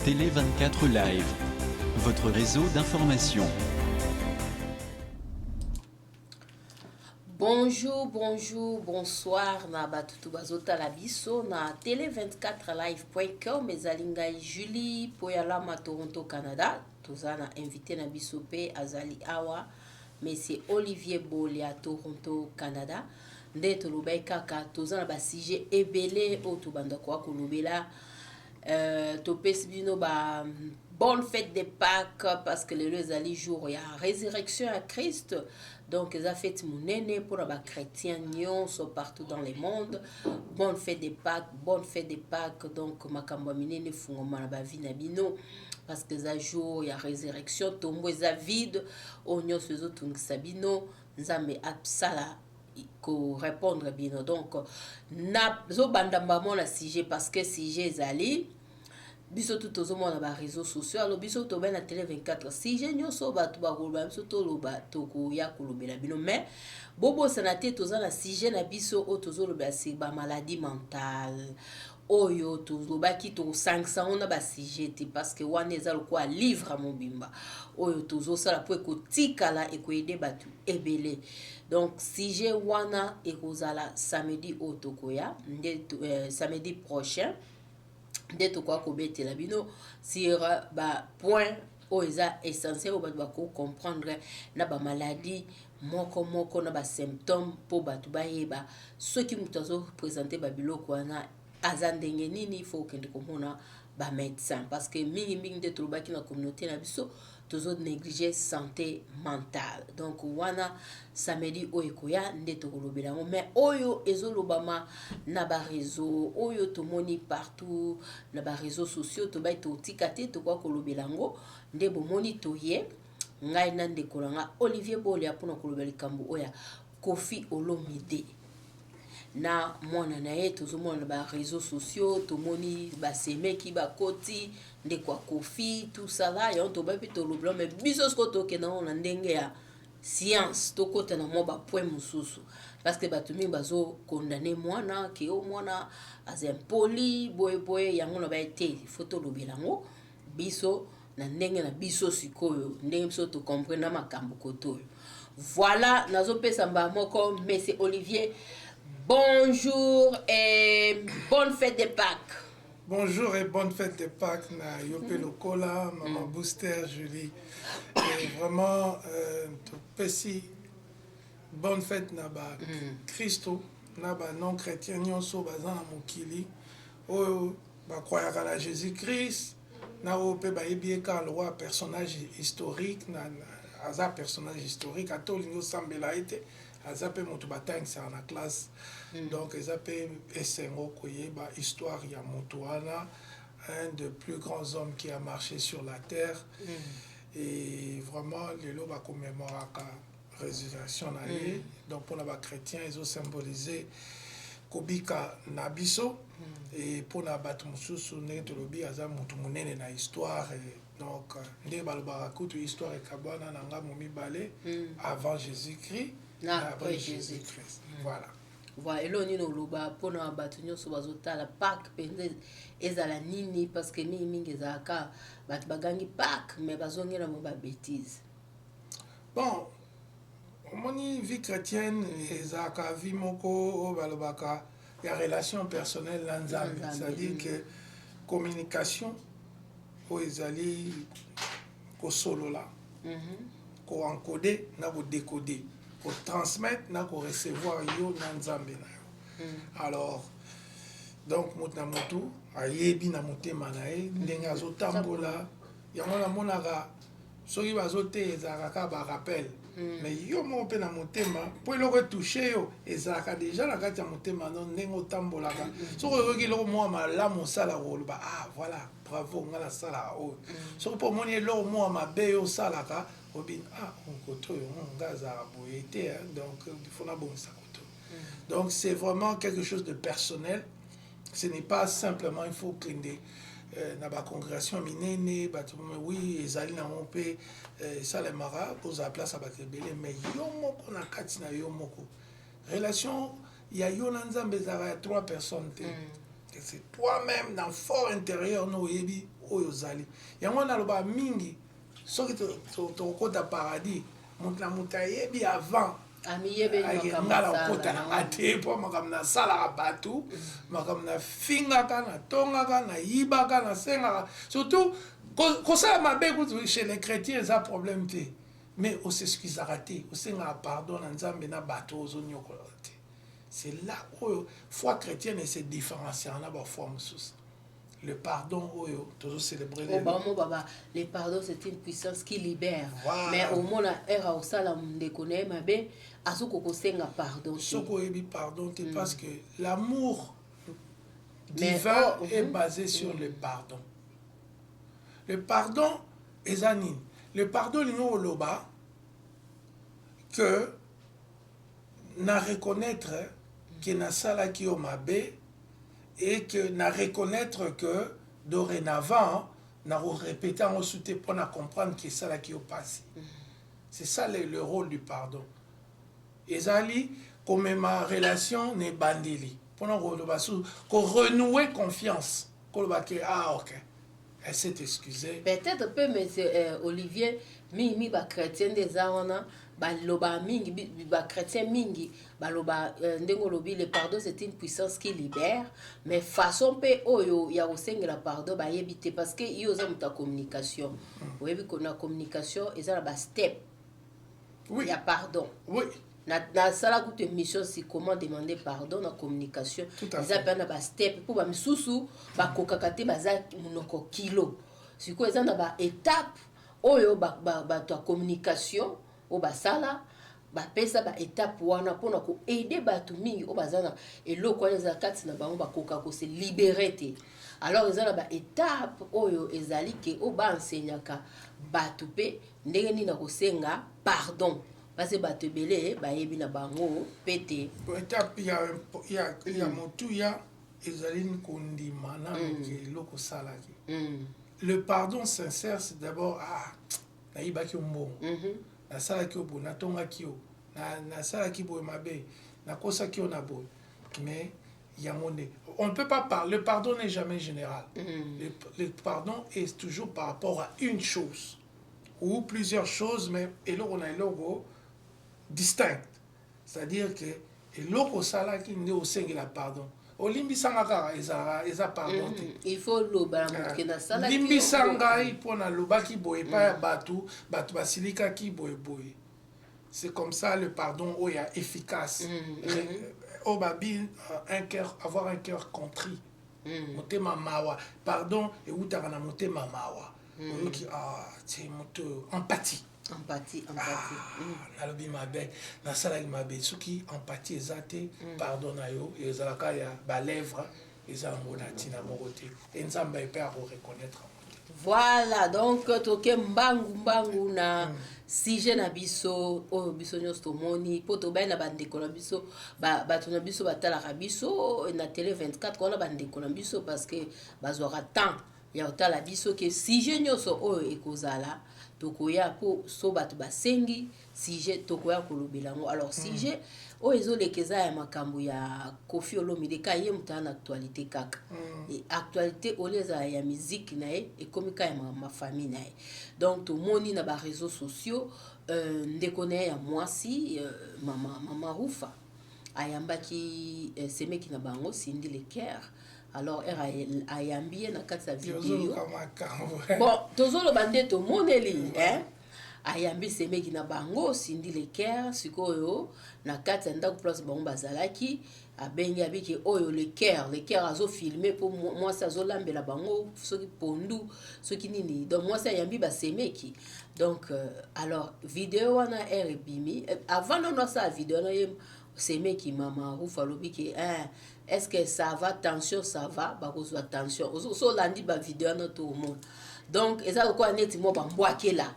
Télé 24 Live, votre réseau d'information. Bonjour, bonsoir na batutu bazotala biso na tele24live.com ezalinga Julie Poyalama Toronto Canada tozana invité na biso pe azali awa Monsieur Olivier Bolia Toronto Canada nde tolobai kaka tozana ba sujet ebele o tobanda kwa kolobela topesi bino ba bonne fête de Pâques parce que le ezali jour ya résurrection à Christ. Donc, les fêtes mounene pour les chrétiens sont partout dans le monde. Bonne fête de Pâques. Donc, makambo minene fungoma na bavi na bino parce que za jour ya résurrection tombo za vide onyo sezo tungisa bino nzambe apsala ko répondre bino. Donc, na zo bandamba mon sujet parce que sujet ezali biso tout tozomona ba réseaux sociaux alors biso to ben na télé 24 si je nyoso batu ba koloba biso to loba to ko ya kolobela bino mais bobo sanate toza na sujet na biso o tozoloba si ba maladie mentale oyo toloba ki to 500 on a ba sujet parce que wana ezalo kwa livre mobimba oyo tozosala po ekotikala ekoyede batu ebele. Donc sujet wana ekozala samedi otokoya samedi prochain nde tokwa kobetela bino sur ba point o eza essentiel o batu bako comprendre na ba maladie moko na ba symptômes po batu bayeba soki mutu azo présenter ba biloko wana aza ndenge nini faut kende komona ba médecin parce que mingi nde tolobaki na communauté na biso tozo négliger santé mentale. Donc wana samedi oyo koya nde tokolobela ngo mais oyo ezolobama na ba réseau oyo tomoni partout na ba réseaux sociaux to bay to tikate to kwa kolobela ngo nde bomoni toye ngai na ndeko nga Olivier Bolia pona kolobela kambo oya Koffi Olomide na mwana na ye tozomona ba réseaux sociaux tomoni ba semeki ba koti nde kwa Koffi tout ça là et on to ba pito loblo mais biso sko to ke na on ndenge ya science to kota na mo ba point mususu parce que batumi bazo condamner mwana ke o mwana as impoli boy yango na ba été photo lobelango biso na ndenge na biso sikoyo ndenge biso to comprendre na makambo koto. Voilà nazo pesa mba moko Monsieur Olivier. Bonjour et bonne fête de Pâques. Bonjour et bonne fête de Pâques na Yopé Lokola, Maman Booster, Julie. Et vraiment, pesi bonne fête na ba Christo, na ba non chrétien nyonso baza na mokili. Oyo ba croyaka na Jésus-Christ, na opé ba yebieka le roi personnage historique na aza personnage historique atolingo sambela ete azape moto batangisa na classe. Donc ezape esengo koyeba histoire ya moto wana, un des plus grands hommes qui a marché sur la terre. Et vraiment lelo ba commémoraka résurrection na ye. Donc pour les chrétiens ils ont symbolisé kobika na biso et pour na batu mususu ne tolobi aza moto munene na histoire. Donc nde balobaka kutu histoire ekabwana na nga momibale avant Jésus-Christ après Jésus-Christ. Voilà. Voilà, et là on est loba pour na batu nyonso bazotala Pâques penze ezala nini parce que mingi ezaka batu bagangi Pâques mais bazongela mo ba bêtise. Bon, moni vie chrétienne ezaka vie moko balobaka ya relation personnelle na Nzambe, c'est-à-dire que communication o ezali ko solola ko encoder na ko décoder ko transmettre na ko recevoir yo na Nzambe na yo. Alors donc motna motu ayebi na motema na ye ndenge azotambola yango na monaka soki bazote ezalaka ba rappel mais yo mo pe na motema po eloko touché yo ezalaka déjà na kati ya motema non ndenge otambolaka soki oyoki eloko mwa malamu osala koloba ah voilà bravo nga nasala oyo soki po omoni eloko mwa mabe yo osalaka obi ah koto oyo nga azalaka boye te donc il faut nabongisa koto. Donc c'est vraiment quelque chose de personnel. Ce n'est pas simplement il faut clinder na ba congrégation minene batu oui ezali na monpe ça les mara pose la place à batebele mais yo moko na kati na yo moko relation ya yo na Nzambe za 3 personnes. C'est toi-même dans fort intérieur no yebi oyo ozali yango naloba mingi soki tokota paradis moto na moto ayebi avant ngala okota nanga te mpo makambo nasalaka bato makambo nafingaka natongaka nayibaka nasengaka surtout kosala mabe kutu chez les chrétiens eza problème te mais osexcusaka te osengaka pardon na nzambe na bato ozonyokola te c'est là oyo foi chrétienne se différencie na bafoi mosusu le pardon oyo toujours célébrer le pardon c'est une puissance qui libère voilà. Mais au moins era osala ndeko na ye mabe azuko kosenga pardon soko oyebi pardon te parce que l'amour divin est basé sur le pardon. Le pardon eza nini le pardon lingo oloba que na reconnaître que nasalaki yo mabe et que na reconnaître que dorénavant na répéter en souté pour na comprendre que ça là qui au passé. C'est ça le rôle du pardon. Ezali comme ma relation ne bandeli pour na renouer confiance ko ah OK elle s'est excusée peut-être peu monsieur Olivier mi ba chrétien des arona baloba mingi ba chrétien mingi baloba ndengo lobi le pardon c'est une puissance qui libère mais façon pe oyo ya osengela pardon ba yebite parce que yo za muta communication oyebi ko na communication eza ba step oui ya pardon oui na sala ku mission si comment demander pardon na communication eza pe na ba step pour ba misusu ba kokaka te baza munoko kilo siko eza na ba étape oyo ba to communication o basala bapesa ba étape wana mpona ko aider bato mingi o bazana eloko wana eza kati na bango bakoka ko se libérer te alors eza na ba étape oyo ezali ke o ba enseignaka bato pe ndenge nini na kosenga pardon parce que bato ebele bayebi na bango pete étape ya motuya ezali kondima na eloko salaki le pardon sincère c'est d'abord nayibaki mbongo nasalaki obo natongaki yo nasalaki boye mabe nakosaki yo na boye mais yango nde on ne peut pas parler le pardon n'est jamais général le pardon est toujours par rapport à une chose ou plusieurs choses mais eloko na eloko distinct c'est-à-dire que eloko osalaki nde osengela pardon olimbisanga kaka eza pardon te il faut loba moke na sala limbisa ngai mpo nalobaki boye epai ya bato basilikaki boye c'est comme ça le pardon oyo efficace oyo babi avoir un cœur contrit motema mawa pardon eutaka na motema mawa oyoki tie moto empathie nalobi mabe nasalaki mabe soki empathie eza te pardon na yo ezalaka ya balèvre eza yango na ntina moko te e nzambe epe akoreconnaître voilà donc toke mbangu na sujet na biso oyo biso nyonso tomoni mpo tobai na bandeko na biso bato na biso batalaka biso na télé 24 wana bandeko na biso parce que bazwaka temps ya kotala biso ke sujet nyonso oyo ekozala tokoya po so bato basengi sujet tokoya kolobela yango alors sujet oyo ezoleka eza ya makambo ya Koffi Olomide ka ye mutu na actualité kaka actualité oyo ezala ya musique na ye ekomi ka ya mafamille na ye donc tomoni na baréseaux sociaux ndeko na ye ya mwasi mama Rufa ayambaki semeki na bango Cindy Leker alors ayambi ye na kati ya video bon tozoloba nde tomoneli ayambi semeki na bango Cindy Leker sikoyo na kati ya ndako place bango bazalaki abengi abiki oyo Leker azofilme mpo mwasi azolambela bango soki pondu soki nini donc mwasi ayambi basemeki donc alors video wana ebimi avant nano asala video na ye semeki mama Rufa lobiki est-ce que ça va tension ça va bakozwa tension so landi ba video na to monde donc eza quoi neti mo bambwakela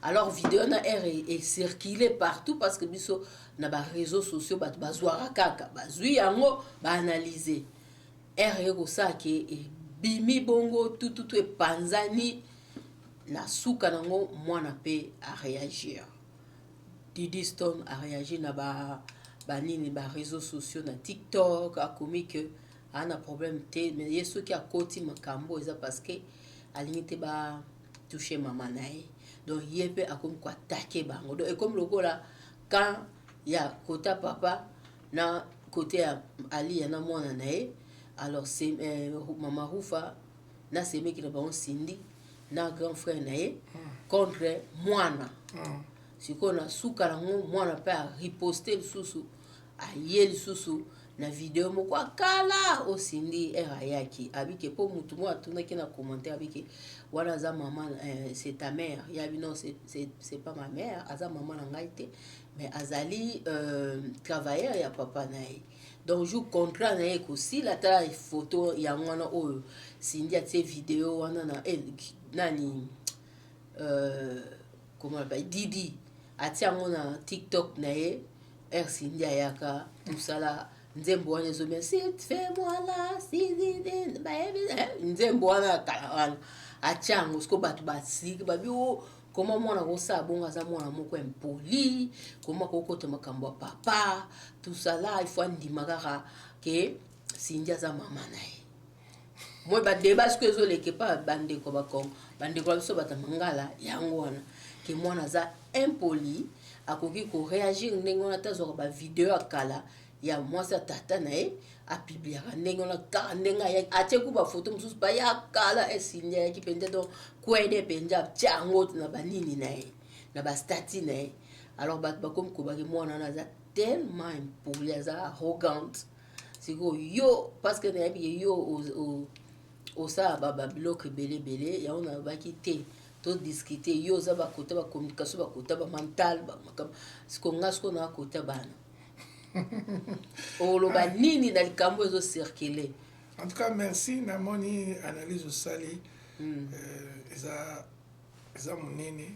alors vidéo na est circulé partout parce que biso na ba réseaux sociaux bat bazwara kaka bazwi yango ba analyser eko saki e bimi bongo tout e panzani na suka nango mwana pe a réagir Didi Stone a réagi na banini ba réseaux sociaux na TikTok a commis que ana problème te mais yeso ki a koti makambo eza parce que alingi te ba toucher maman na ye donc ye pe akomi ko attaquer bango donc et comme le là quand ya côté papa na côté Ali ya na mwana na ye alors c'est maman Rufa na seme ki na bango Cindy na grand frère na ye contre mwana siko na suka na mwana pe a riposter lisusu aye lisusu na video moko akala o Cindy erayaki abike po mutu mo atunaki na commentaire abike wana za maman c'est ta mère yabi non c'est pas ma mère aza maman na ngai te mais azali travailleur ya papa na ye donc je contrat na ye aussi la tala photo ya mwana oyo Cindy atie video wana na nani comment on appelle Didi atia ngona TikTok na ye Cindy ayaka tout ça là nzembo wana ezomia fais-moi là nzembo wana kala wana atia yango siko bato basiki babi o comment mwana kosala bongo aza mwana moko impoli comment kokota makambo ya papa tout ça là il faut andima kaka ke Cindy aza mama na ye moi badeba siko ezoleke pa bandeko bakongo bandeko biso batamangala yango wana ke mwana aza impoli akoki ko réagir ndenge wana tazwaka ba video akala ya mwasi ya tata na ye apibliaka ndenge wana kaka ndenge atie ku bafoto mosusu baya kala Cindy ayaki mpenza donc kwede mpenza atia yango na banini na ye na bastati na ye alors bato bakomi kobaki mwana wana aza tellement impoli aza arrogante sikoyo yo parce que nayebi ke yo osala babiloko ebele yango nabaki te todiscute yo oza bakota bacommunication bakota bamentale siko nga siko na bakota bana oloba nini na likambo ezocircule. En tout cas merci namoni analyse osali eza monene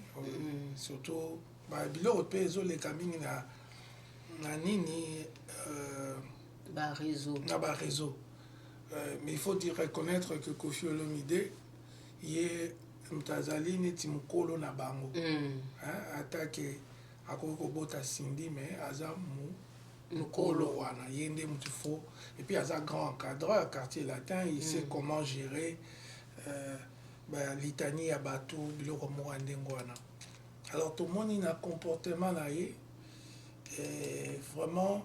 surtout biloko mpe ezoleka mingi na nini na baréseau mais il faut dire reconnaître que Koffi Olomide ye moto azali neti mokolo na bango atake akoki kobota Cindy mais aza mokolo wana ye nde motu fo et puis aza grand encadreur ya quartier latin il sait comment gérer litanie ya bato biloko moko ya ndenge wana alors tomoni na comportement na ye vraiment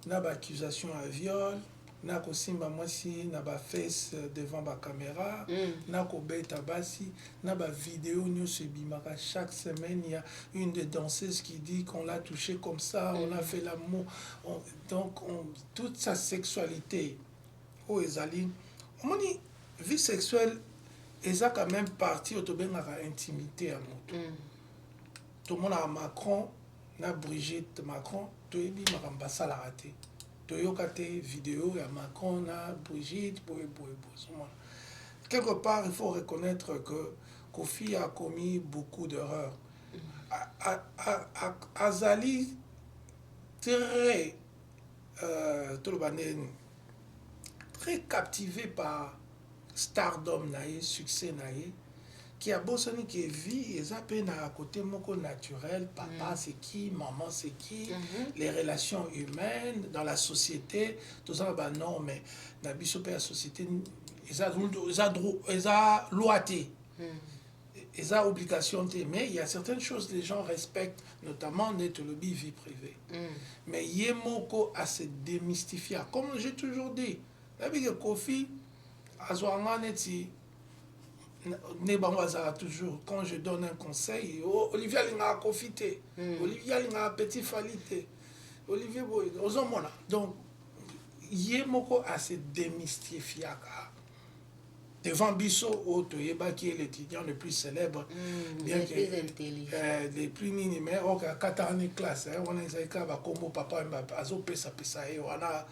na baccusation ya viol na kosimba mwasi na bafese devant bacaméra na kobeta basi na bavideo nyonso ebimaka chaque semaine il y a une des danseuses qui dit qu'on l'a touché comme ça on a fait l'amour donc toute sa sexualité oyo ezali omoni vie sexuelle eza quand même partie oyo tobengaka intimité ya moto tomonaka Macron na Brigitte Macron toyebi makambo basalaka te toyoka te vidéo ya Macron na Brigitte boye. Quelque part il faut reconnaître que Koffi a commis beaucoup d'erreurs. Azali très très captivé par stardom naïe, succès naïe, qui a besoin que vie et ça peine à côté moko naturel, papa c'est qui, maman c'est qui, les relations humaines dans la société, tout ça bah non mais na biso pe la société eza loité. Ils ont obligation, mais il y a certaines choses que les gens respectent, notamment notre lobby vie privée. Mais il y a moko à se démystifier. Comme j'ai toujours dit, avec Koffi, toujours, quand je donne un conseil, Olivier a profité, Olivier a petit falité, Olivier Boy, donc il y a moko à se démystifier. Devant Bisso, qui est l'étudiant le plus célèbre, bien que les plus minimes, on a 4 ans de classe, on a un combo papa et azo pesa on a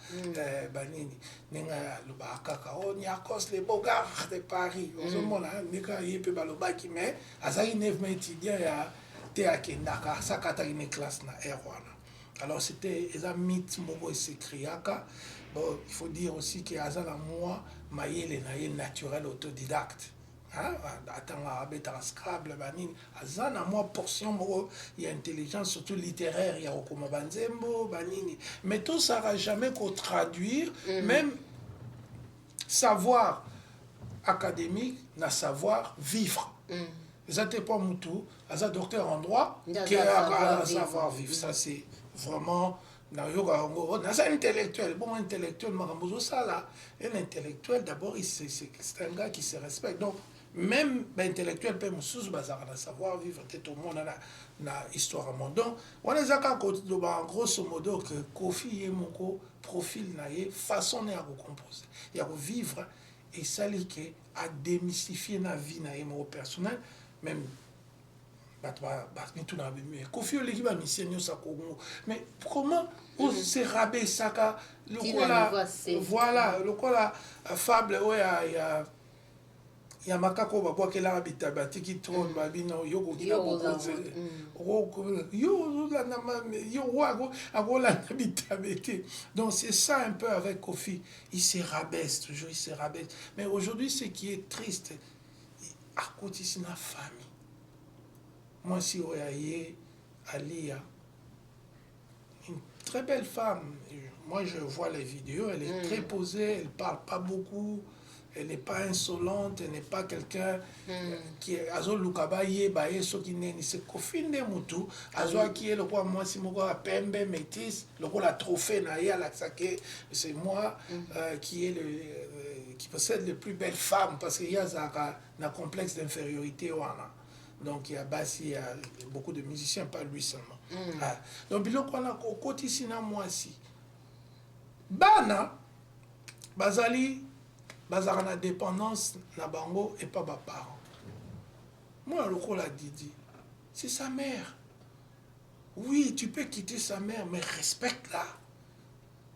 banini, nenga luba kaka, on y a cause les beaux gars de Paris, on a nika yepe baloba qui met, azai neuf étudiant ya te akendaka, sa 4 ans de classe na erwana. Alors c'était un mythe moko s'écriaka. Bon, il faut dire aussi que Azana moi maïle naïe naturel autodidacte. Attends à bêta Scrabble banine. Azana moi portion moko il y a intelligence surtout littéraire il y a Okoma Banzembo banini. Mais tout ça va jamais qu'au traduire même savoir académique na savoir vivre. Ça t'es pas moutou, ça docteur en droit qui a savoir vivre. Ça c'est vraiment un intellectuel. Bon intellectuel, ça là, un intellectuel d'abord c'est un gars qui se respecte. Donc même l'intellectuel peut me savoir vivre tout le monde na histoire à mon donc on est à grosso modo que Kofi et mon profil na façon à composer et à vivre et ça li que à démystifier na vie na mon personnel même Kofi le qui mission ça mais comment on se rabaisse ça le voilà le quoi la fable ouais il y a makako babwa kela bitabati qui trône babino yoko qui donc c'est ça un peu avec Kofi, il se rabaisse toujours, il se rabaisse, mais aujourd'hui ce qui est triste à côté c'est la famille. Moi si Oyaye Alia, une très belle femme, moi je vois les vidéos, elle est très posée, elle parle pas beaucoup. Elle n'est pas insolente, elle n'est pas quelqu'un qui est Azo Lukabaye, Baye, ce qui n'est ni se Kofi Mutu, Azo qui est le roi, moi, si moi, Pembe, Métis, le roi, la trophée, Naya, Laksake, c'est moi qui est qui possède les plus belles femmes, parce qu'il y a un complexe d'infériorité. Donc, il y a Bassi, il y a beaucoup de musiciens, pas lui seulement. Donc, il y a au quotidien, moi aussi. Bana, Bazali, bazar dépendance na bango et pas ba parents. Moi le rôle a Didi, c'est sa mère. Oui, tu peux quitter sa mère mais respecte-la.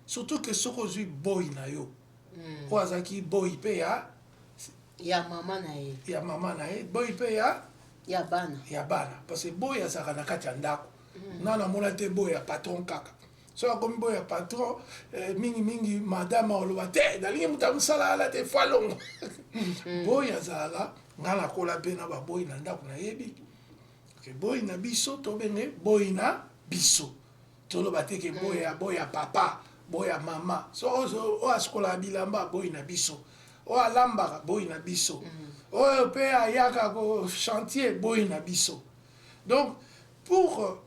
Surtout que ce que boy na yo. Oazaki boy pe ya maman na ye. Ya maman na ye, boy pe ya bana. Ya bana parce que boy ya saka na kati ndako. Nana mona te boy ya patron kaka. So comme boy ya patron mingi madame oloba te dalingi mutamsala ala te falongo boy azala ngala kola pe na ba boy na ndako na yebi ke boy na biso to benge boy na biso to loba te ke boy ya papa boy ya mama so o askola bilamba boy na biso o alamba boy na biso o pe ayaka ko chantier boy na biso. Donc pour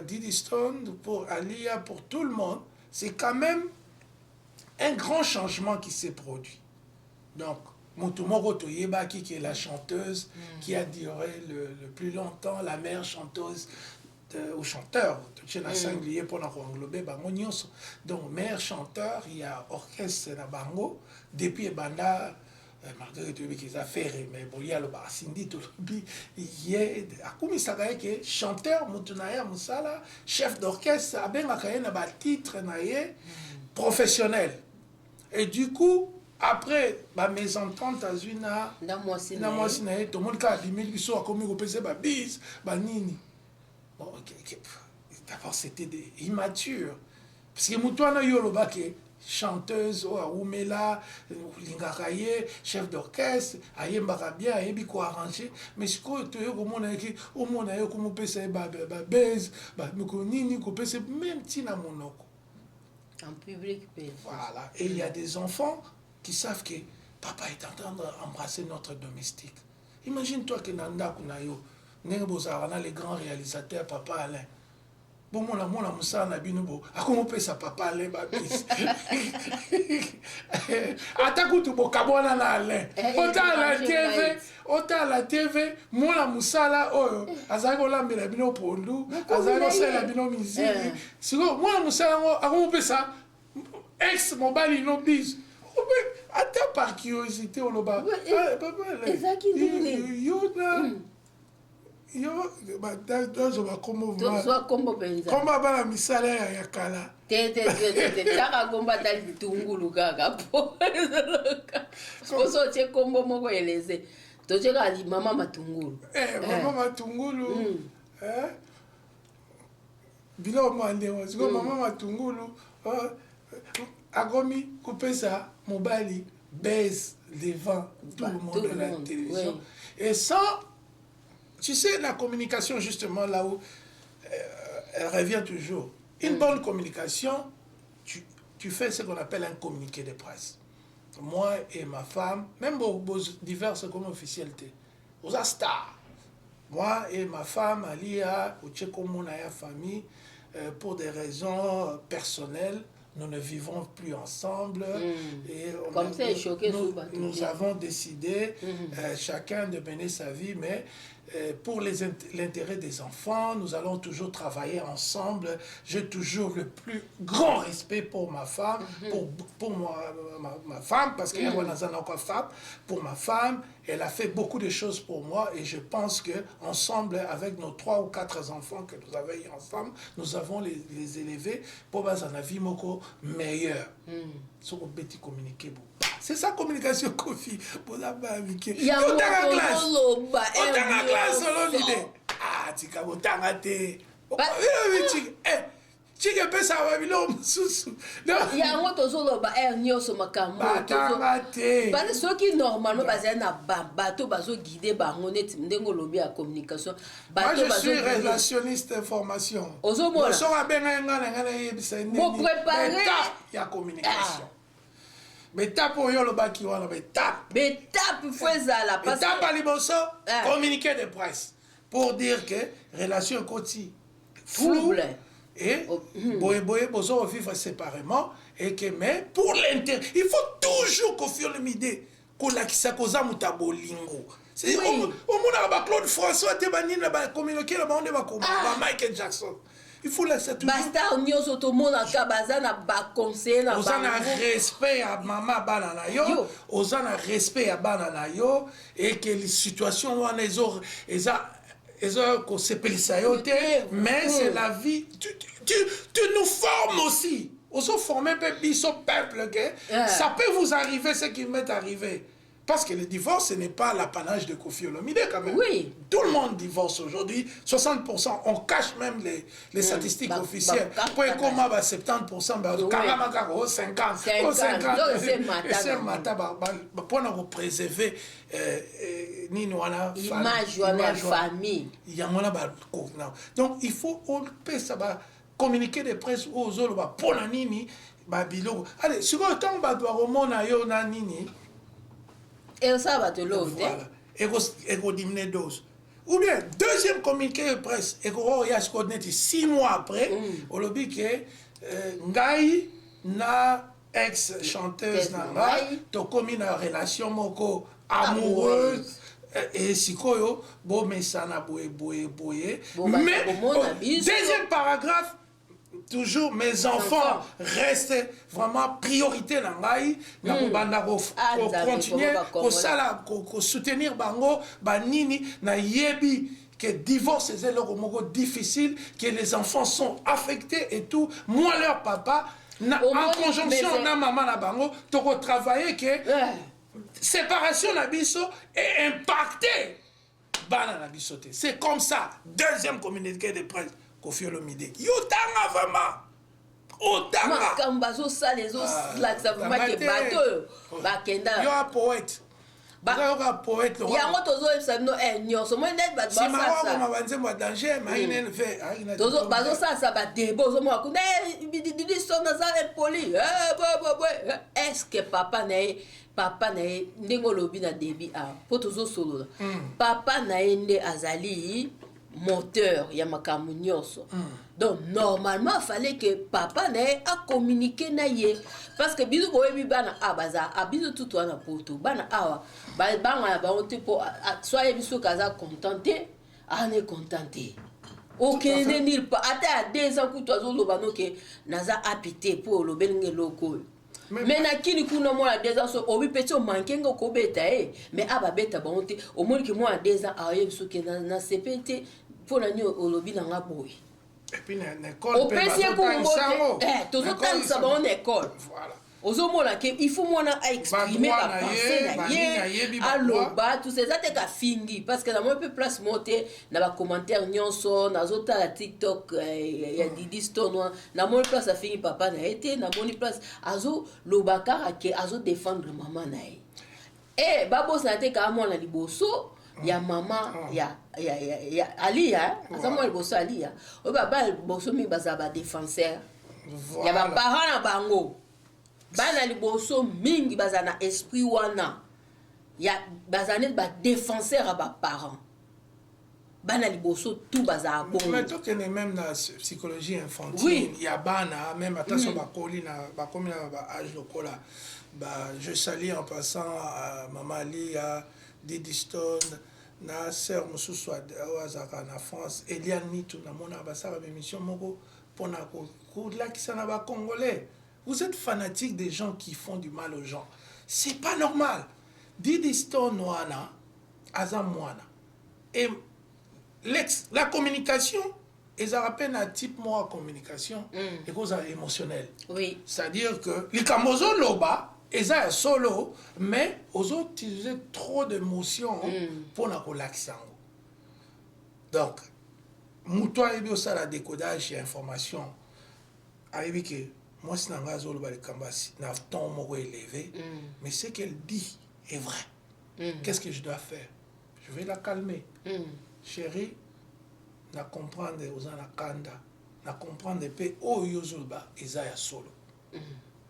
Didi Stone, pour Alia, pour tout le monde, c'est quand même un grand changement qui s'est produit. Donc, Motomoro Toyebaki, qui est la chanteuse, qui a duré le plus longtemps, la mère chanteuse au chanteur, donc mère chanteur, il y a orchestre na bango, depuis Banda, malgré tout les affaires, mais bon, il y a le Barsindi, tout le il y a comme ça que chanteur, Moutunaya Moussala, chef d'orchestre, a bien un titre professionnel. Et du coup, après, ma mésentente à Zuna, tout le monde a dit, mais il y a comme il bis, nini. Bon, d'abord, c'était immature. Parce que Moutouana Yolobake, chanteuse, Oumela, Lingakaye, chef d'orchestre, Ayembaka bien, Ayebiko arrangé, mais ce que tu as au monde, comme on peut se baise, nini, même Tina Monoko. En public, voilà. Et il y a des enfants qui savent que papa est en train d'embrasser notre domestique. Imagine-toi que Nanda Kunayo, les grands réalisateurs, papa Alain. Bon, mon moussa na binubo, a comment peut ça papa Alain babis? Attaque tout beau cabona na Alain. Autant la TV, mon moussa là, oh, azago la mela bino pondu, azago la bino musique. Si moi moussa, a comment peut ça? Ex mobile no bis. Attends par curiosité, on va. Yo je vais comme la misala ya kala taka komba tali bitungulu kaka po koso che kombo moko eleze to che kali mama matungulu mama matungulu bilo mande wa mama matungulu agomi kupesa mobali baisse devant tout le monde de la télévision et ça. Tu sais, la communication, justement, là où elle revient toujours. Une bonne communication, tu fais ce qu'on appelle un communiqué de presse. moi et ma femme, même diverses comme officialités, aux stars. Moi et ma femme, Alia, au Tchekomonaya famille, pour des raisons personnelles, nous ne vivons plus ensemble. Et comme ça, nous avons décidé, chacun de mener sa vie, mais pour l'intérêt des enfants, nous allons toujours travailler ensemble. J'ai toujours le plus grand respect pour ma femme, pour ma femme, parce qu'il y a une femme, pour ma femme. Elle a fait beaucoup de choses pour moi et je pense qu'ensemble, avec nos 3 ou 4 enfants que nous avons eu ensemble, nous avons les élevés pour avoir une vie meilleure. C'est ça communication Kofi. Il y a une classe. Ah, tu Chike pesa wa bilo mususu. Ya ngoto zolo ba nyoso makambo. Batangate. Parce que ce qui normalement basé na bato bazo guider bango net ndengo lobi ya communication. Moi je suis relationniste information. Ozomola. So wa benga ngana yebisa nini. Mo préparer ya communication. Étape oyo lo baki wana étape. Étape fezala parce étape à liboso communiquer de presse pour dire que relation koti flou. Et boye bozo vivre séparément et que mais pour l'intérêt il faut toujours confier le midé ko la kisa koza mutabolingo c'est au monde ba Claude François te banina ba communiquer le monde ba Michael Jackson il faut laisser toujours basta nyoso to mona ka bazana ba conseiller na ba ozana respect à maman bana na yo ozana respect à bana na yo et que les situations wana mais c'est la vie. Tu nous formes aussi. On se forme un peu au peuple. Ça peut vous arriver ce qui m'est arrivé. Parce que le divorce, ce n'est pas l'apanage de Kofi Olomide quand même. Oui. Tout le monde divorce aujourd'hui. 60%, on cache même les statistiques officielles. Pour comment 70%, 50%, c'est pour nous préserver l'image de la famille. Donc il faut communiquer des presse aux autres pour la nini. Allez, si vous temps nini. Et ça va te l'ouvrir. Voilà. Et vous diminuer dose. Ou bien, deuxième communiqué de presse, et vous avez 6 mois après, au lobby que Ngai, na ex-chanteuse, tu as commis une relation moko amoureuse. Et si koyo, bon, mais ça n'a boye. Mais, deuxième paragraphe, toujours mes enfants restent vraiment priorité dans l'Aïe. Nous continuer à soutenir Bango, Banini, na yebi que divorce c'est leur difficile, que les enfants sont affectés et tout. Moi leur papa, en conjonction na maman na Bango, tu vas travailler que séparation na biso est impactée. C'est comme ça. Deuxième communiqué de presse. Kofi Olomide. Yotanga vraiment. Otanga. Kambazo ça les autres là ça vraiment que bateau. Bakenda. Yo a poète. Ba poète. Ya ngoto zo ça no nyoso mo net ba ça. Si ma ma banze mo danger ma ine fait. Tozo bazo ça ba debo zo mo ku ne di so na za poli. Est-ce que papa na ndingo lobi na debi a po tozo solo. Papa na ende azali moteur ya makambo nyonso. Donc normalement il fallait que papa n'ait à communiquer na ye parce que biso boyebi bana abaza abiso tout wana poto bana awa bana ba onte po soit biso kaza contenté on est contenté. OK ne nil pas ata 2 ans ku tozo loba no ke naza apité pour lo benenge loko. Mais na kini kuna moi 2 ans so obi petit o mankengo ko beta mais aba beta ba onte o moni ke moi 2 ans aye biso ke na CPT pour la nuit au lobby dans la boue. Et puis l'école. Au PC pour toujours tant ça en école. Voilà. Aux hommes là il faut moi exprimer la pensée na aloba tout ça te ka fingi parce que dans moi peu place monter na ba commentaire nyonso na zota la TikTok ya Didi Stone na moi place a fini papa na été na moi place azo lobaka ke azo défendre maman na eh babo ça te ka moi na liboso ya maman ya Alia azamo liboso Alia o baba liboso mi baza ba défenseur ya ba parents na bango bana liboso mingi bazana esprit wana ya bazane ba défenseur à ba parents bana liboso tout baza bon mais toi que même dans psychologie infantile oui. Il y a bana même attention ba koli na ba comme na ba âge lokola bah je salue en passant à maman Ali à Didi Stone na sœur mususu azaka na France Eliane Nitou na mona ba ça ba émission moko pona ko la qui na ba congolais. Vous êtes fanatique des gens qui font du mal aux gens. C'est pas normal. Didi Stone wana azamwana et la communication, ils rappellent un type moi communication et cause émotionnelle. Oui. C'est-à-dire que les Camozo loba, ils ont solo, mais aux autres utiliser trop d'émotions pour la relaxer. Donc, moi et bien ça la décodage et information. Avec que moi c'est un zolo ba le kambasi, na ton mot élevé, mais ce qu'elle dit est vrai. Qu'est-ce que je dois faire? Je vais la calmer. Chérie, na comprendre aux ana kanda, na comprendre pe o yozulba ezaya solo.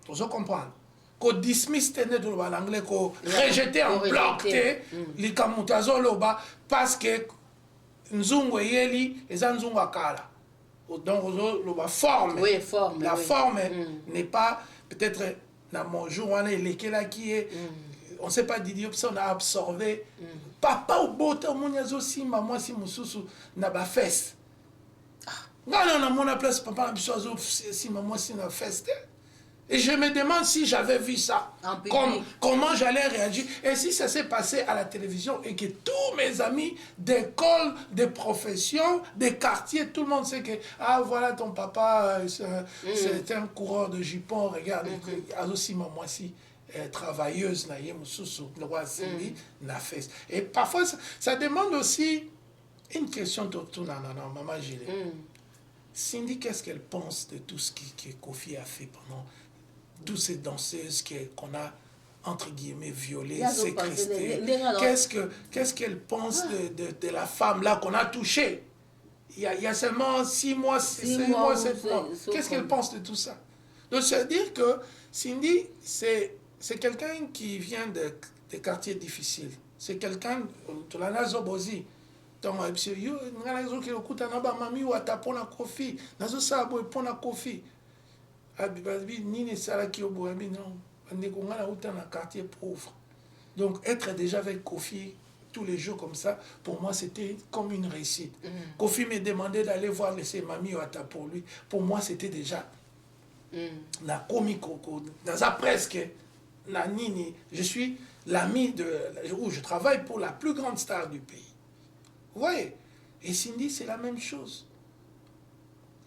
Vous comprendre? Ko dismiss tene de l'anglais ko rejeter en bloc te li kamutazo loba parce que nzungu yeli eza nzungu akala. Donc loba forme. Oui, forme. La forme n'est pas peut-être na mon jour on est lekela qui est on sait pas Didier on a absorbé papa au beau temps mon aussi maman si mususu na ba fesse non non mon place papa si maman si na fesse et je me demande si j'avais vu ça comment j'allais réagir et si ça s'est passé à la télévision et que tous mes amis d'école de profession des quartiers tout le monde sait que ah voilà ton papa c'est un coureur de jupons regarde aussi maman si travailleuse na yemususu le roi Cindy na fait et parfois ça demande aussi une question tout non maman Gilles Cindy qu'est-ce qu'elle pense de tout ce que Kofi a fait pendant toutes ces danseuses qu'on a entre guillemets violées, séquestrées qu'est-ce qu'elle pense de la femme là qu'on a touchée il y a seulement 6 mois 7 mois qu'est-ce qu'elle pense de tout ça donc ça veut dire que Cindy c'est quelqu'un qui vient de quartiers difficiles. C'est quelqu'un de la Nazobozi. Donc, yo, nazo ki okuta na ba mami wata pona kofi. Nazo sabo pona kofi. Abi nini sala ki obo abi non. Ande ko ngala uta na quartier pauvre. Donc, être déjà avec Kofi tous les jours comme ça, pour moi, c'était comme une réussite. Kofi me demandait d'aller voir ses mamies wata pour lui. Pour moi, c'était déjà la comique dans la presque. Nini, je suis l'ami où je travaille pour la plus grande star du pays. Vous voyez? Et Cindy, c'est la même chose.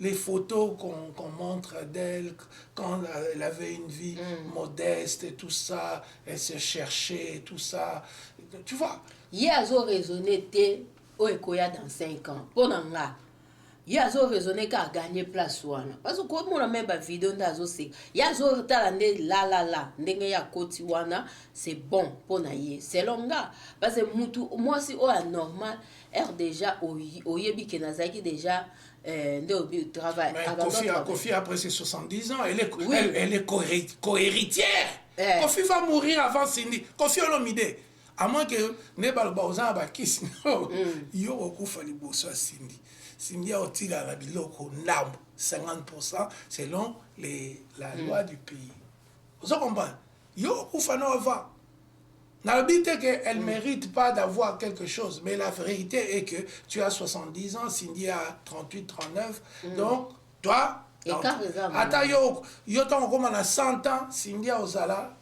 Les photos qu'on montre d'elle, quand elle avait une vie modeste et tout ça, elle se cherchait et tout ça. Tu vois? Hier, ont raisonné Oekoya dans 5 ans. Pendant là. Yazo raisonné qu'à gagner place wana parce que comme on a même pas vidéo d'azo c'est yazo talande la ndenge ya koti wana c'est bon pour naie c'est longa parce que mutu moi si au normal er déjà oyebi ke nazaki déjà nde travail Kofi après ses 70 ans elle est co-héritière Kofi va mourir avant Cindy Kofi Olomide à moins que nebal baoza ba kiss yo okufa liboso Cindy Cindy a tiré à la biloko 50% selon la loi du pays. Vous comprenez? Yo koufano avant. N'habite qu'elle ne mérite pas d'avoir quelque chose, mais la vérité est que tu as 70 ans, Cindy a 38, 39, donc toi, attends yo tant comme on a 100 ans, Cindy a Ozala.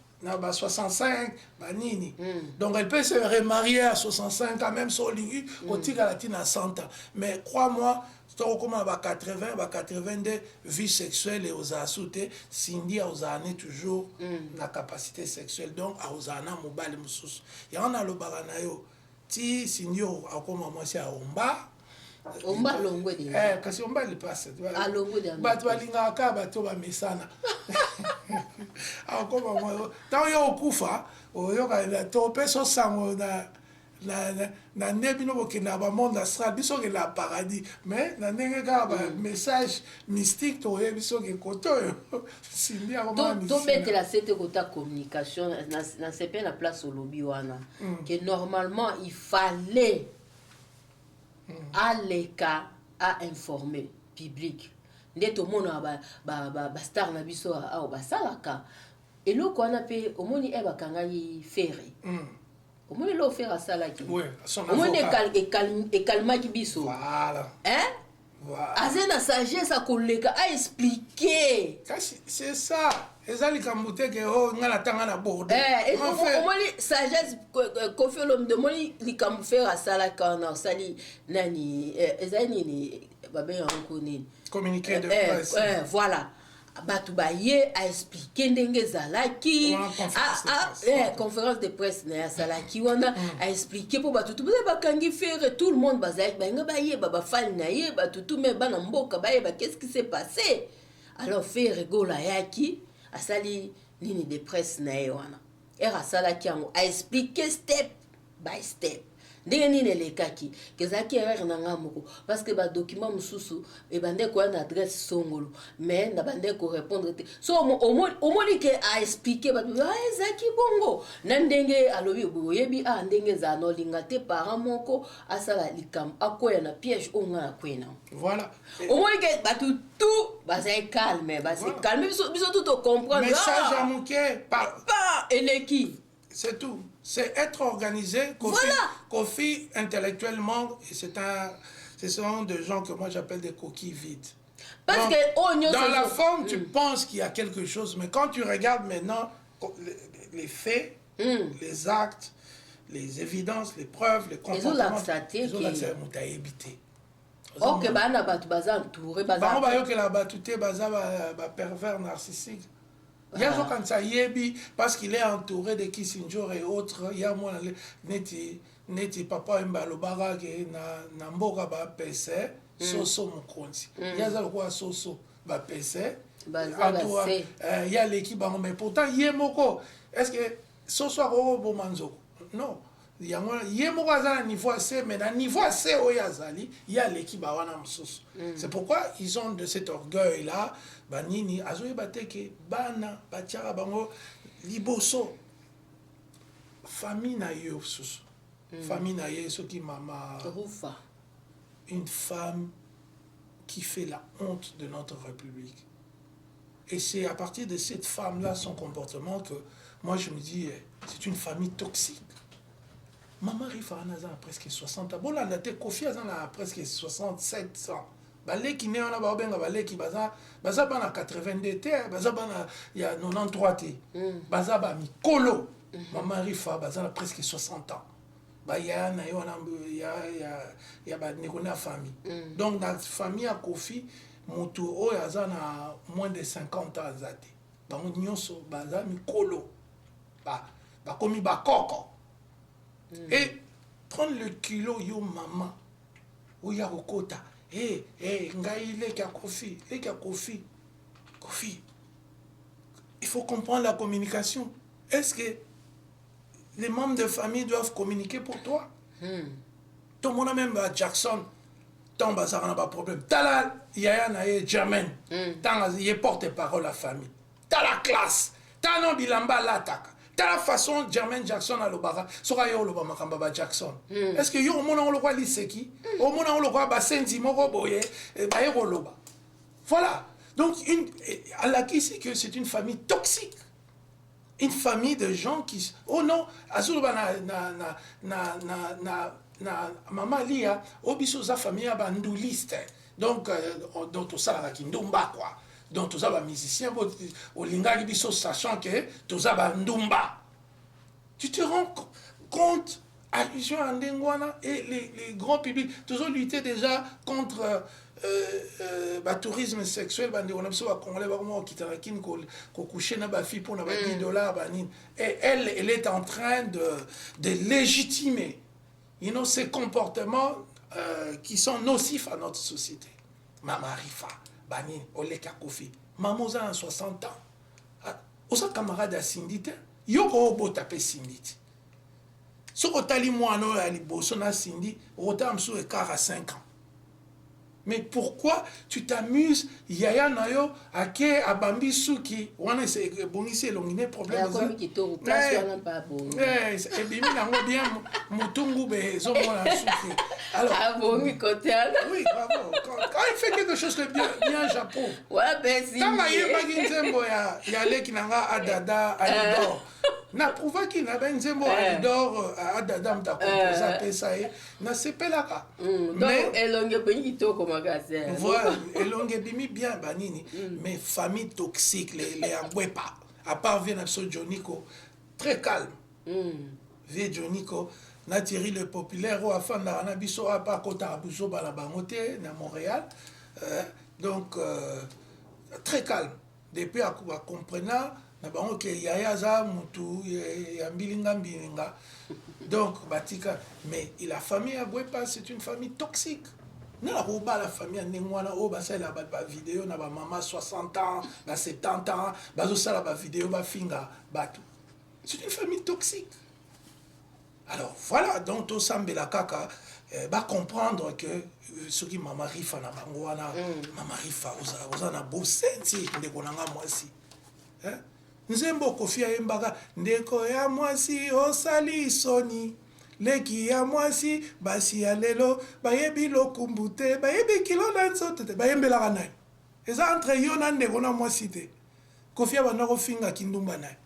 65, nini. Donc elle peut se remarier à 65 quand même sur l'IU, au tigre à 100 ans. Mais crois-moi, comme à 80, 82, vie sexuelle et aux assoutés, Cindy a osé toujours la capacité sexuelle. Donc, à osana mobile moussous. Il y en a le baranayo. Si Cindy a comme moi, c'est à Omba. Omba longo de kasi omba le passe a longo de bato balinga ka bato ba mesana akoma mo taw yo kufa o yo ka to peso sango na na nebino bokenda ba monde astral biso ke la paradis mais na ndenge kaka ba message mystique toyebi biso ke koto simbi to betela cette kota communication na sepe na place olobi wana que normalement il fallait aleka à informer public nde tomona ba star na biso ao basalaka eloko wana pe omoni bakangaki fere omoni lo faire asalaki omoni ekalmaki biso voilà hein aza na sagesse akoleka a expliquer c'est ça ezali kamute ke nga na tanga na borde omoni sagesse Koffi Olomide omoni likambo faire asalaki wana osali nani ezali nini babengango nini communiqué de presse voilà bato baye a expliquer ndenge ezalaki conférence de presse na asalaki wana a expliquer po bato tubaza bakangi fere tout le monde bazalaki bayenga bayeba bafani na ye bato tu me bana mboka bayeba qu'est-ce qui s'est passé alors fere gola yaki asali nini de presse na ye wana asalaki yango a expliquer step by step ndenge nini elekaki kezalaki erreur na nga moko parce que badocument mosusu ebande koya na adresse songolo mais na bande korépondre te so omoni ke a expliquer bato ezalaki bongo na ndenge alobi oyebi ndenge ezala na olinga te parent moko asala likambo akwea na piège oyo nga na kwena voilà omoni ke bato tout bazali calme calme biso tout comprendre message à moke pas eleki c'est tout. C'est être organisé, Koffi intellectuellement, et ce sont des gens que moi j'appelle des coquilles vides. Parce donc, que dans la forme, tu penses qu'il y a quelque chose, mais quand tu regardes maintenant les faits, les actes, les évidences, les preuves, les comportements, ils ont évité. Ok, bana batu baza entouré, baza pervers narcissique. Il y a quand ça yebi parce qu'il est entouré de Kissinger et autres. Il y a moi neti papa mbalobaga ke na mboka ba PC soso mukonzi. Il y a ça quoi soso ba PC. Il y a l'équipe mais pourtant yemoko est-ce que soso ko bomanzo non. Il y a moko à niveau C mais à niveau C oyazali il y a l'équipe wana msusu. C'est pourquoi ils ont de cet orgueil là. Banini azoye bateke bana batiara bango liboso famille na yo susu famille na ye soki mama Rufa une femme qui fait la honte de notre République et c'est à partir de cette femme là son comportement que moi je me dis c'est une famille toxique. Maman Rifa a presque 60 ans bon la tête Koffi a presque 67 ans. Baleki ne wana babenga baleki baza bana 82 te baza bana ya 93 te baza ba mikolo Maman Rifa baza na presque 60 ans ba ya na yo na ya ba nekona famille donc dans famille à Koffi mutu oyo aza na moins de 50 ans azate bango nyonso baza mikolo ba komi ba koko et prendre le kilo yo maman oya kokota ngai leki ya Koffi. Il faut comprendre la communication. Est-ce que les membres de famille doivent communiquer pour toi? Tout le monde a même Jackson. Tant bazar n'a pas problème. Tala yaya na ye Jermaine. Tant y porte-parole la famille. T'as la classe. T'as non bilamba l'attaque. T'as la façon Jermaine Jackson à l'obara. Sora yo l'obama kambaba Jackson. Est-ce que yo au monde on le voit liseki? Au monde on le voit basenzi moko boye ba yero loba. Voilà. Donc à la qui c'est que c'est une famille toxique. Une famille de gens qui oh non, azuluba na maman lia obiso za famille ba nduliste. Donc dont tout ça la kindumba quoi. Donc tous les musiciens au lingagi biso sachant que tous les ndumba. Tu te rends compte allusion à Ndengwana et les grands publics toujours lutter déjà contre tourisme sexuel on a besoin congolais vraiment qui t'arakin ko coucher na ba fille pour na $10 et elle est en train de légitimer ces comportements qui sont nocifs à notre société. Maman Rifa Bani, Oleka Koffi. Maman a 60 ans. Osa camarade à Sindite. Yoko obo tapé Sindite. Ce que tu moi, na Cindy, autant me écart à 5 ans. Mais pourquoi tu t'amuses, Yaya Nayo, Ake, Abambi Suki, on est bonissé, l'ongine problème. Comme qui te replace, on n'a pas bon. Et bien, on bien, Moutungu, Suki. Alors, ah bon, côté oui, bravo. Quand il fait quelque chose de bien, j'approuve. Ouais, ben si. Quand il y a les qui n'ont pas Adada, Alidor. N'approuve qui n'a pas Nzembo, Alidor, Adada, Mtakompoza, Pesae, n'a pas là. Donc, Elonge Bini qui comme un gaz. Voilà, Elonge Bimi bien, Banini. Mais famille toxique, les Agwepa, à part Vienapso Joniko, très calme. Vie Joniko. Natiri le populaire au afin d'arana biso à pas kota abuso bala bangote na Montréal donc très calme depuis à comprenant na bango que yaya za mutu ya mbilinga donc batika mais il a famille à Bwepa c'est une famille toxique na roba la famille ndengwana o ba sala ba vidéo na ba maman 60 ans na 70 ans bazo sala ba vidéo ba finga batu c'est une famille toxique. Alors voilà, donc tout ça la kaka va comprendre que ce qui m'a marifa na bangwana m'a marifa oza na bosensi ndeko nanga mwasi nzembo kofia yembaka ndeko ya mwasi osali soni leki ya mwasi basi ya lelo bayebi lokumbu te bayebi kilo na nzoto te bayembelaka nani eza entre yo na ndeko na mwasi te kofia bana kofinga kindumba naye.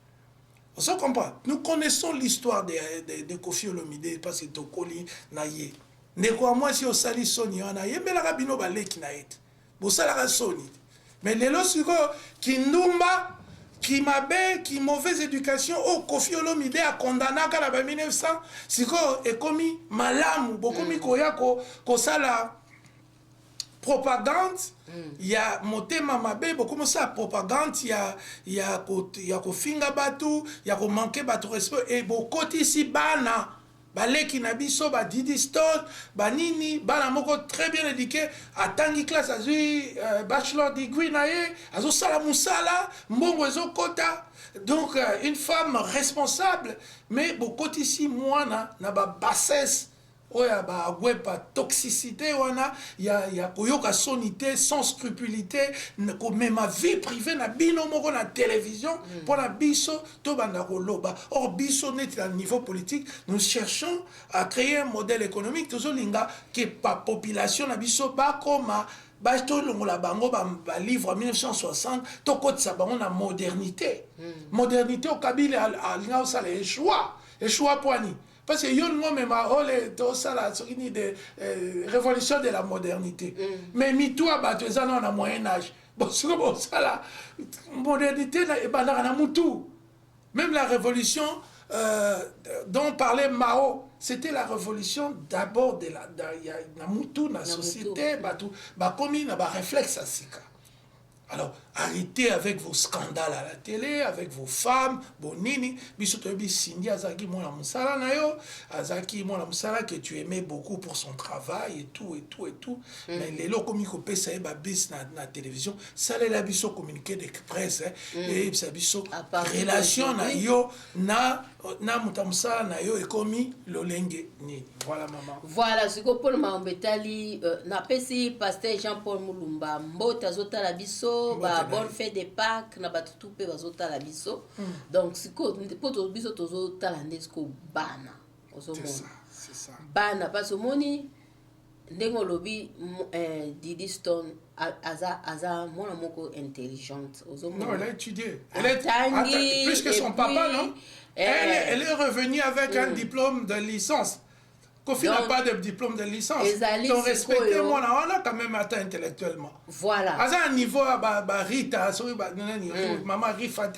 On se comprend. Nous connaissons l'histoire de Kofi Olomide parce que Tokoli naye. Neko moi si osali soni wana yembela kabino baleki na ete. Bosala ka soni. Mais lelo siko kindumba qui mabe qui mauvaise éducation au Kofi Olomide a condamné ka la 1900 siko ekomi malamu bokomi koyako kosala propagande, il y a motema mabe beaucoup ça propagande, il y a ko finga batu, il y a ko manquer batu respect et beaucoup ici bana baleki na biso ba Didi Stone banini bana moko très bien éduqué atangi classe azui bachelor degree nae azo sala musala mbongo ezo kota donc une femme responsable mais beaucoup ici moi na ba bassesse oya ba Agwepa toxicité wana ya koyoka sonité sans scrupulité ko mema vie privée na bino moko na télévision pour la biso to banda ko loba or biso net à niveau politique nous cherchons à créer un modèle économique toujours linga que pa population na biso ba koma ba to longola bango ba livre 1960 to kotsa bango na modernité modernité au Kabila alinga osala échoua poani. Parce que yon moi même ole to sala sokini de révolution de la modernité. Mais mi toi ba tu ça na moyen âge. Bon sala modernité na ebana na mutu. Même la révolution dont parlait Mao, c'était la révolution d'abord de la mutu na société ba komi na ba réflexe asika. Alors, arrêtez avec vos scandales à la télé, avec vos femmes, bonini, bisotobi Cindy Azaki mona musala nayo, Azaki mona musala que tu aimais beaucoup pour son travail et tout. Mais les locaux komi kopé ça ba bis na télévision, ça les la biso communiqué de presse et ça biso relation na yo na mutamusala na yo et komi lolenge ni. Voilà maman. Voilà ce que Paul Mambetali na pesi pasteur Jean-Paul Mulumba mbota zota la biso ba bonne fête de Pâques na batutu pe bazota la biso. Donc siko poto biso tozo tala ndesiko bana. C'est ça. Bana parce que moni ndengo lobi Didi Stone aza mona moko intelligente. Non, elle a étudié. Elle est plus que son papa, non? Elle est revenue avec un diplôme de licence. Kofi n'a pas de diplôme de licence. Donc respectez-moi, on a quand même atteint intellectuellement. Voilà. À un niveau, Rita, maman Rifat.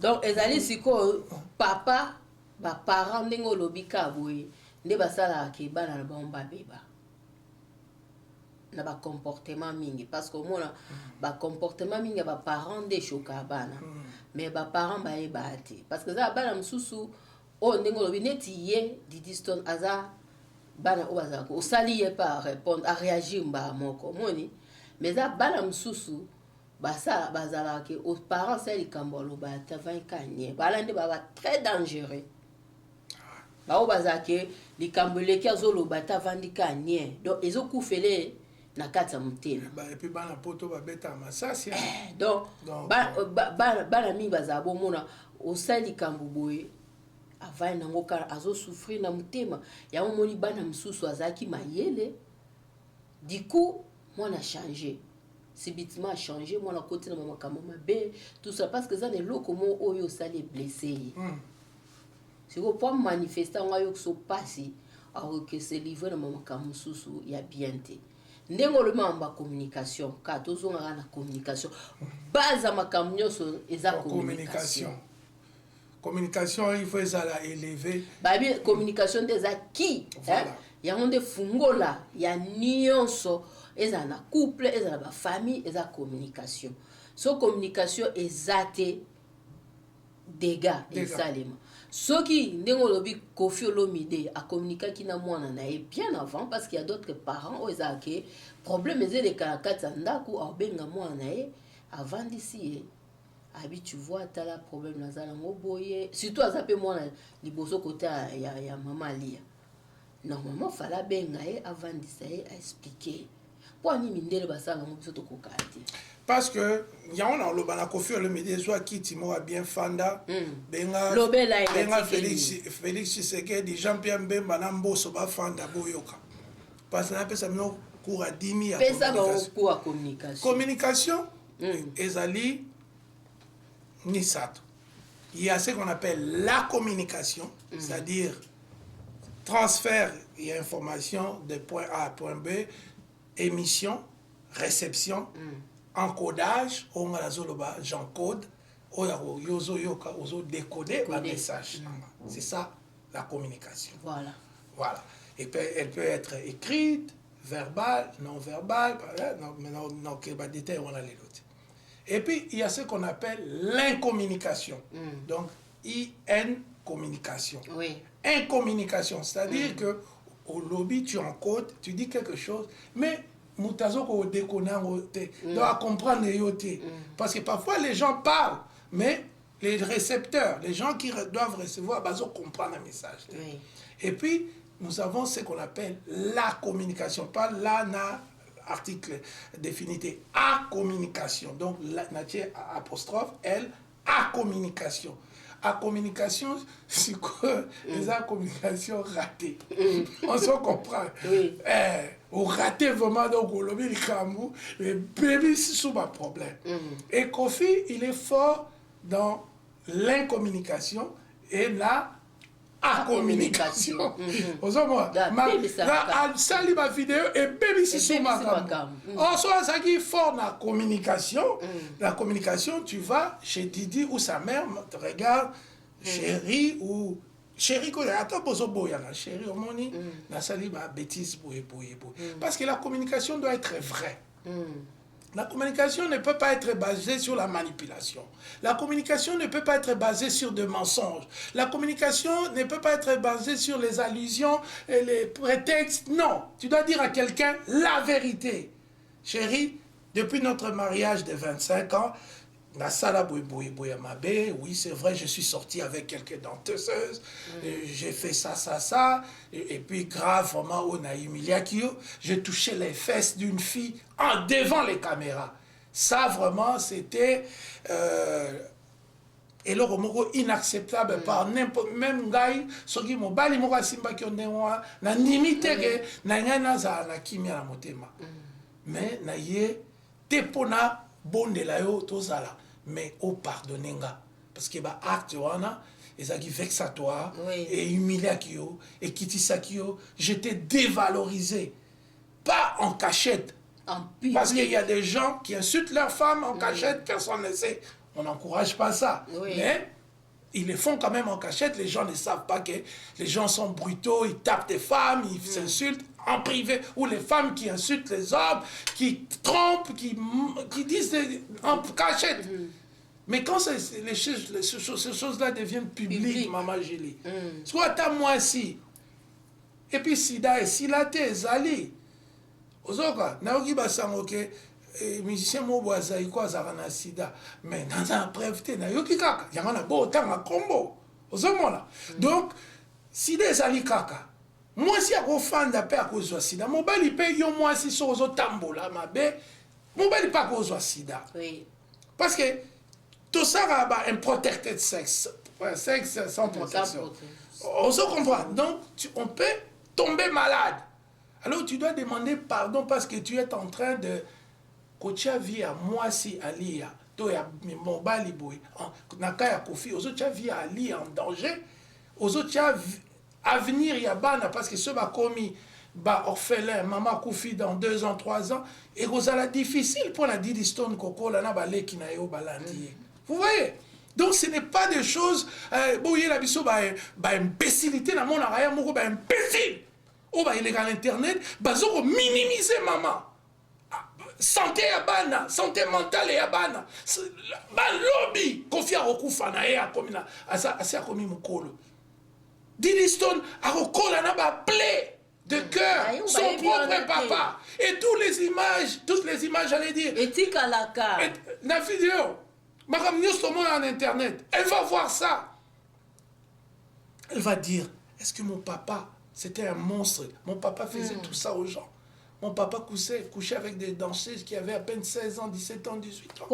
Donc ezali siko papa ba parents ndengo lobika boye nde basala ke bana na bomba beba. Na ba comportement mingi parce que mona ba comportement mingi ba parents de choka bana. Mais ba parents ba ebati parce que za bana msusu o ndengo lobi neti ye Didi Stone aza bana obaza ko osali ye pas répondre à réagir mba moko moni mais za bana msusu basa bazala ke aux parents c'est likambolo ba tavai kanye bala nde ba très dangereux bao bazake likambo leki azoloba ta vandika nie donc ezokufele na kati ya motema et puis bana poto babeta masasi donc bana mingi bazala bomona osali likambo boye avai nango kala azosouffrir na motema yango moni bana mosusu azalaki mayele du coup mwana changé subitement a changé mwana koti na makambo mabe tout ça parce que eza na eloko mo oyo osali blessé ye siko po manifesta ngo ayo so pasi aoke se livre na makambo mosusu ya bien te ndenge olomamba communication ka tozongaka na communication base ya makambo nyonso eza communication il faut ezala élevé babi communication nde eza ki yango nde fungola ya nyonso ezala na couple ezala na bafamille eza communication so communication eza te dégâts esalema soki ndenge olobi Koffi Olomide acommuniquaki na mwana na ye bien avant parce qu'il y a d'autres parents oyo ezalaki problème ezeleka na kati ya ndako aobenga mwana na ye avandisi ye abi tu vois tala problème naza nango boye surtout aza mpe mwana liboso kota ya mama alia normalement fala benga ye avandisa ye aexplike mpo ani mindele basalanga mo biso tokoka te parce que yango na oloba na Koffi Olomide ezwa kiti moko bien fanda benga Félix Tshisekedi Jean-Pierre Mbemba na Mboso bafanda boyoka parce que napesa mino cours à 10 000 ya communication ezali misato. Il y a ce qu'on appelle la communication, c'est-à-dire transfert et information de point A à point B, émission, réception, encodage, j'encode, décoder un message. C'est ça la communication. Voilà. Voilà. Et elle peut être écrite, verbale, non verbale, non, détail, on a les autres. Et puis, il y a ce qu'on appelle l'incommunication. Donc, IN communication. Oui. Incommunication, c'est-à-dire que au lobby, tu encodes, tu dis quelque chose, mais mutazo ko déconner doit comprendre yoté. Parce que parfois les gens parlent, mais les récepteurs, les gens qui doivent recevoir, bah, ils comprennent le message. Oui. Et puis, nous avons ce qu'on appelle la communication, pas l'ana article définité, à communication. Donc, la apostrophe, elle, à communication. À communication, c'est quoi? La communication ratée. On se comprend. Oui. On raté vraiment, donc on l'a mis le camou, mais bébé, c'est sous un problème. Et Koffi, il est fort dans l'incommunication et la communication. Sali ma vidéo et baby si sous ma gamme. En soit ça qui est fort dans la communication. La communication, tu vas chez Didi ou sa mère, te regarde, chérie ou chérie ko attends bozo boya na chérie au moni na sali ba bêtise boye. Parce que la communication doit être vraie. La communication ne peut pas être basée sur la manipulation. La communication ne peut pas être basée sur des mensonges. La communication ne peut pas être basée sur les allusions et les prétextes. Non, tu dois dire à quelqu'un la vérité. Chérie, depuis notre mariage de 25 ans, la sala oui, c'est vrai, je suis sorti avec quelques denteuses, j'ai fait ça, et puis grave, vraiment, on a humilié, j'ai touché les fesses d'une fille en devant les caméras. Ça, vraiment, c'était inacceptable par n'importe même gars, ce qui m'a bali mo simba qui on na limité que na ngana za na kimia na motema. Mais na ye tepona bonde la yo tozala. Mais au pardonnenga parce que bah acte wana ezaki vexatoire et humiliateur et kitisakio j'étais dévalorisé pas en cachette parce qu'il y a des gens qui insultent leurs femmes en cachette, personne ne sait, on n'encourage pas ça, mais ils le font quand même en cachette. Les gens ne savent pas que les gens sont brutaux, ils tapent des femmes, ils s'insultent en privé, ou les femmes qui insultent les hommes, qui trompent, qui disent en cachette. Mais quand ces choses-là deviennent publiques, Maman Julie, soit à moi si, et puis Sida et Silaté, Zali, Ozoka, Naoki Basangoke, musicien Moboaza, il quoi, Zarana Sida, mais dans un bref, Nayoki Kaka, il y en a beau autant à combo, Ozomona. Donc, sida ezali kaka mwasi akofanda mpe akozwa sida mobali mpe yo mwasi so ozotambola mabe mobali mpe akozwa sida parce que tosala un protected sexe sans protection on se comprend donc on peut tomber malade alors tu dois demander pardon parce que tu es en train de kotia vie à mwasi alia to ya mobali boy na ka ya kofi ozotia vie à alia en danger ozotia avenir ya bana parce que ceux va commis ba orphelin maman koufi dans 2 ans 3 ans et rozala difficile pour la Diddy Stone koko la na baleki na yo balandi vous voyez donc ce n'est pas des choses boye la biso ba imbécilité na mon araya moko ba imbécile o ba il est à internet bazoko minimiser maman santé ya bana santé mentale ya bana ba lobby kofi akokufa na ye akomina asa akomi mukolo Diddy Stone akokola na ba plaie de cœur son propre papa et toutes les images j'allais dire la vidéo Madame Nyostomo en internet elle va voir ça elle va dire est-ce que mon papa c'était un monstre mon papa faisait tout ça aux gens mon papa couchait avec des danseuses qui avaient à peine 16 ans 17 ans 18 ans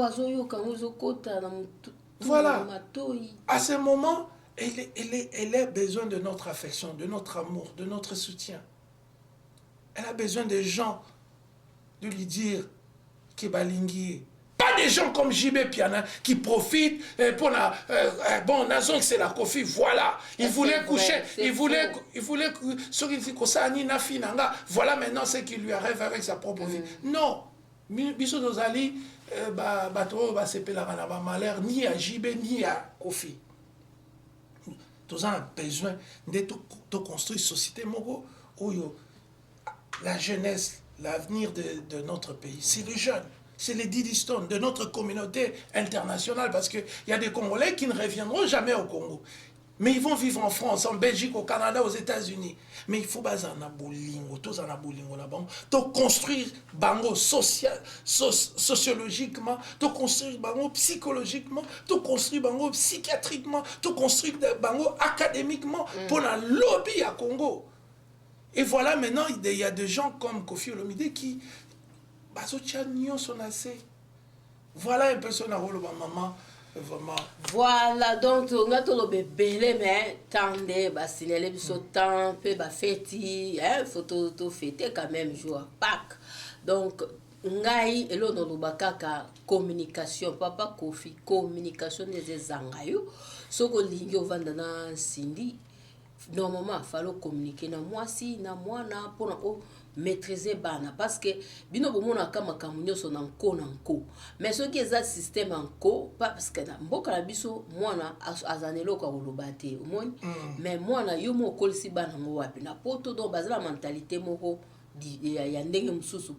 voilà à ce moment elle a besoin de notre affection de notre amour de notre soutien. Elle a besoin des gens de lui dire que balingi. Pas des gens comme JB Piana qui profitent pour la bon Nazon c'est la Kofi voilà il voulait coucher il voulait que ça ni na finanga voilà maintenant ce qui lui arrive avec sa propre vie non biso dozali bato ba sepela na ba malheur ni à JB ni à Kofi tous en besoin de construire société moko oyo la jeunesse, l'avenir de notre pays, c'est les jeunes, c'est les Diddy Stone de notre communauté internationale parce qu'il y a des Congolais qui ne reviendront jamais au Congo. Mais ils vont vivre en France, en Belgique, au Canada, aux États-Unis. Mais il faut baser en abolingo, tous en abolingo là-bas, de construire bango sociologiquement, de construire bango psychologiquement, de construire bango psychiatriquement, de construire bango académiquement pour la lobby à Congo. Et voilà, maintenant, il y a des gens comme Kofi Olomide qui... Voilà un peu son rôle, maman. Vraiment. Voilà, donc, on a tout le bébé, mais tendez, signaler biso temps, peu fêti, photo fêté quand même, jour Pâques. Donc, ngai elo no lubakaka communication papa Kofi communication des zangayo soko lingyo vandana sindi normalement il faut communiquer na mwasi na mwana pona o maîtriser bana parce que bino bomona kama kamunyo so na nko mais ce qui est ça système nko parce que na mboka la biso mwana azanelo ka kolobate omoni mais mwana yo mo kolisi bana ngo wapi na poto donc bazala mentalité moko ya ndenge mususu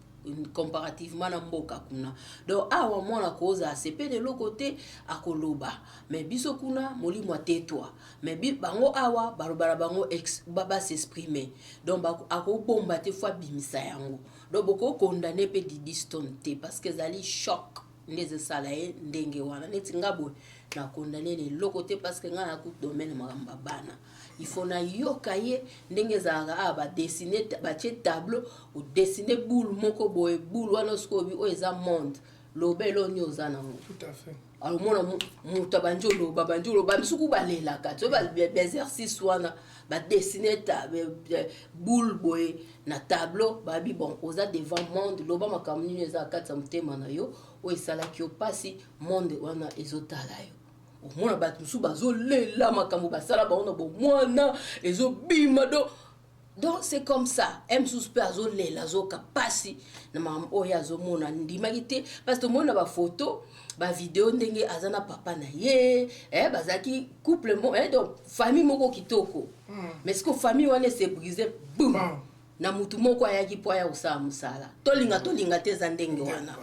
comparativement na mboka kuna donc awa mwana koza asepe de l'autre côté akoloba mais biso kuna molimo atetwa mais bango awa balobala bango baba s'exprimer donc akobomba te fois bimisa yango donc boko condamner pe Diddy Stone te parce que zali choc ndeze sala ye ndenge wana neti ngabo na condamner de l'autre côté parce que nga na ku domaine makamba bana il faut na yokaye ndenge zanga ba dessiner ba tableau ou dessiner boule moko boye boule wana skobi o eza monde lobelo nyoza na mo tout à fait alors mona muta banjolo ba misuku balela ka to ba exercice wana ba dessiner boule boye na tableau ba bi bon oza devant monde loba makamuni eza katsa mutema na yo o esala ki opasi monde wana ezotala yo omona bato musu bazolela makambo basala baona bo mwana ezobima donc c'est comme ça msusu pe azolela azokapasi na mama oyo azomona ndimaki te parce que omona bafoto bavideo ndenge aza na papa na ye bazaki couple donc famille moko kitoko mais ce que famille wana se brisé boum na mutu moko ayaki po aya kosala mosala tolinga te eza ndenge wana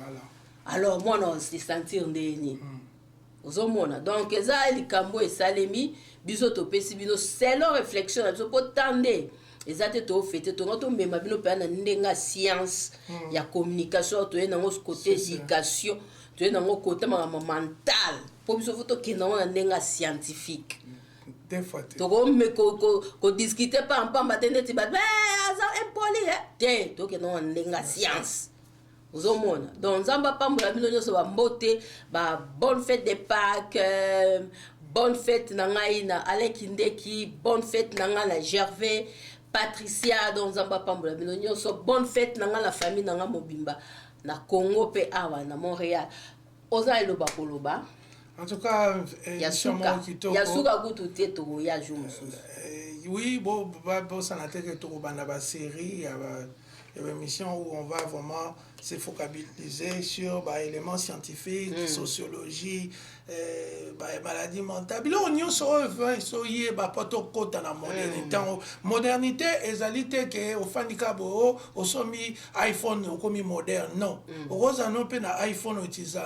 alors mwana se sentir ndeni ozomona donc eza likambo esalemi biso topesi bino selon réflexion na biso po tande eza te tofete tonga tomema bino mpe na ndenga science ya communication toye nango côté éducation toye nango côté makambo mental po biso fo tokenda ngo na ndenga scientifique Des fois, te. Ko discuter pa mpamba te ndeti bato aza impoli te tokende ndenga science ozomona donc nzambe apambola bino nyonso bambote bonne fête de Pâques, bonne fête na ngai na Alain Kindeki, bonne fête na ngai na Gervais Patricia, donc nzambe apambola bino nyonso, bonne fête na ngai na famille na ngai mobimba na Congo pe awa na Montréal. Oza eloba koloba. En tout cas, Yasuka kutu te to ya jour mususu. Oui, bon ça n'a été que tout ba série, il y a une émission où on va vraiment se focaliser sur les éléments scientifiques, sociologie, maladies mentales. Là, on y a la modernité. Modernité, égalité que au handicap au sommet iPhone au commis moderne. Non. Heureusement, on peut na iPhone utiliser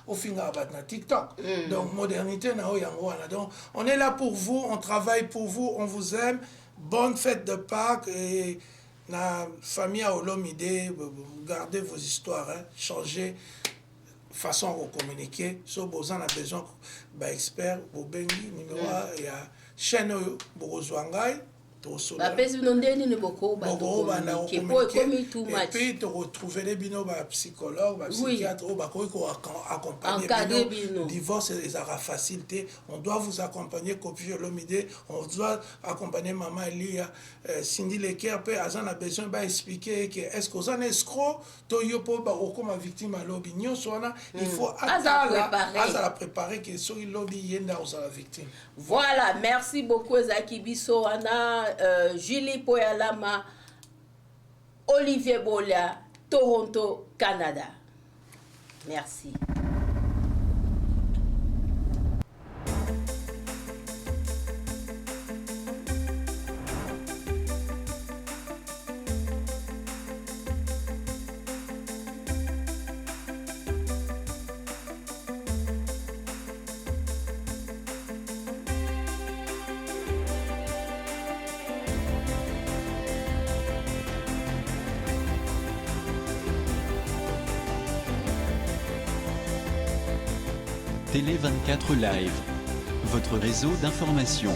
au finger na TikTok. Donc modernité na donc on est là pour vous, on travaille pour vous, on vous aime. Bonne fête de Pâques et la famille a l'idée, gardez vos histoires, hein, changez façon de communiquer. Si vous avez besoin d'experts, vous avez numéro il y a chaîne Borozwangai. Et puis tu retrouver les binômes psychologues, psychiatres, accompagner divorce et les facilité. On doit vous accompagner, copier l'omidé, on doit accompagner maman Elia, Cindy Leker, Azan a besoin d'expliquer que est-ce que vous avez un escroc, comme victime à l'opinion, il faut la préparer que soit lobby yenda aux la victime. Voilà, merci beaucoup Zaki Bisso, Anna. Julie Poyalama, Olivier Bolia, Toronto, Canada. Merci. Télé 24 Live, votre réseau d'information.